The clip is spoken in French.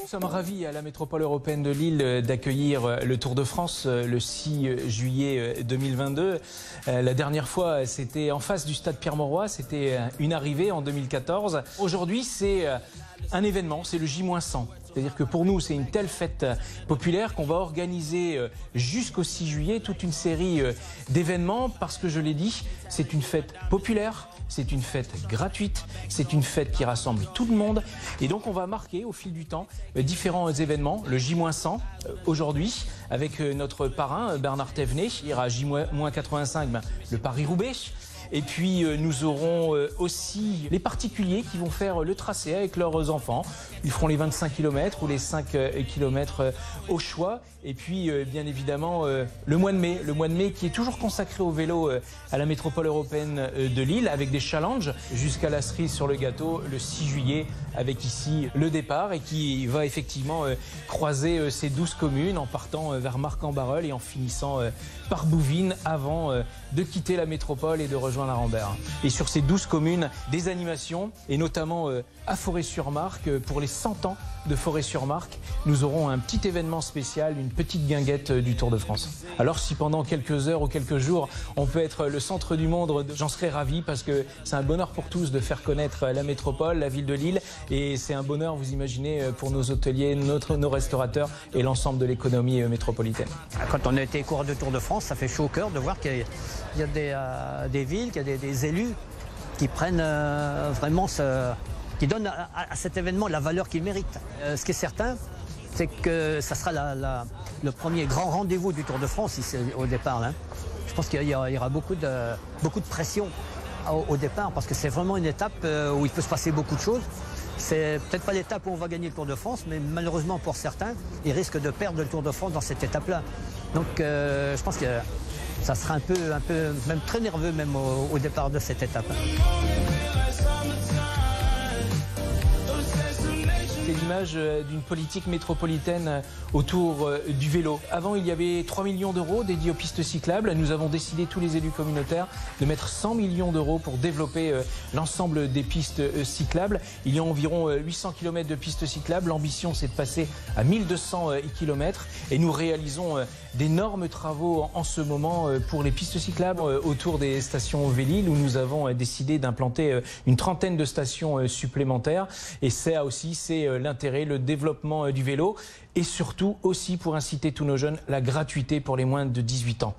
sommes ravis à la métropole européenne de Lille d'accueillir le Tour de France le 6 juillet 2022. La dernière fois, c'était en face du stade Pierre-Mauroy, c'était une arrivée en 2014. Aujourd'hui, c'est un événement, c'est le J-100. C'est-à-dire que pour nous, c'est une telle fête populaire qu'on va organiser jusqu'au 6 juillet toute une série d'événements parce que je l'ai dit, c'est une fête populaire, c'est une fête gratuite, c'est une fête qui rassemble tout le monde. Et donc on va marquer au fil du temps différents événements. Le J-100 aujourd'hui avec notre parrain Bernard Thévenet, il y aura J-85, le Paris-Roubaix. Et puis nous aurons aussi les particuliers qui vont faire le tracé avec leurs enfants. Ils feront les 25 km ou les 5 km au choix. Et puis bien évidemment le mois de mai qui est toujours consacré au vélo à la métropole européenne de Lille avec des challenges jusqu'à la cerise sur le gâteau le 6 juillet avec ici le départ et qui va effectivement croiser ces 12 communes en partant vers Marc-en-Barœul et en finissant par Bouvines avant de quitter la métropole et de rejoindre la Rambert. Et sur ces 12 communes, des animations, et notamment à Forêt-sur-Marque, pour les 100 ans de Forêt-sur-Marque, nous aurons un petit événement spécial, une petite guinguette du Tour de France. Alors si pendant quelques heures ou quelques jours, on peut être le centre du monde, j'en serais ravi parce que c'est un bonheur pour tous de faire connaître la métropole, la ville de Lille, et c'est un bonheur, vous imaginez, pour nos hôteliers, nos restaurateurs et l'ensemble de l'économie métropolitaine. Quand on a été coureur de Tour de France, ça fait chaud au cœur de voir qu'il y a des villes, qu'il y a des élus qui prennent vraiment qui donnent à cet événement la valeur qu'il mérite. Ce qui est certain, c'est que ça sera le premier grand rendez-vous du Tour de France ici, au départ. Hein. Je pense qu'il y aura beaucoup de pression au départ parce que c'est vraiment une étape où il peut se passer beaucoup de choses. C'est peut-être pas l'étape où on va gagner le Tour de France, mais malheureusement pour certains, ils risquent de perdre le Tour de France dans cette étape-là. Donc je pense que ça sera un peu même très nerveux même au départ de cette étape. C'est l'image d'une politique métropolitaine autour du vélo. Avant, il y avait 3 millions d'euros dédiés aux pistes cyclables. Nous avons décidé, tous les élus communautaires, de mettre 100 millions d'euros pour développer l'ensemble des pistes cyclables. Il y a environ 800 km de pistes cyclables. L'ambition, c'est de passer à 1200 km. Et nous réalisons d'énormes travaux en ce moment pour les pistes cyclables autour des stations Vélil, où nous avons décidé d'implanter une trentaine de stations supplémentaires. Et ça aussi, c'est l'intérêt, le développement du vélo et surtout aussi pour inciter tous nos jeunes, la gratuité pour les moins de 18 ans.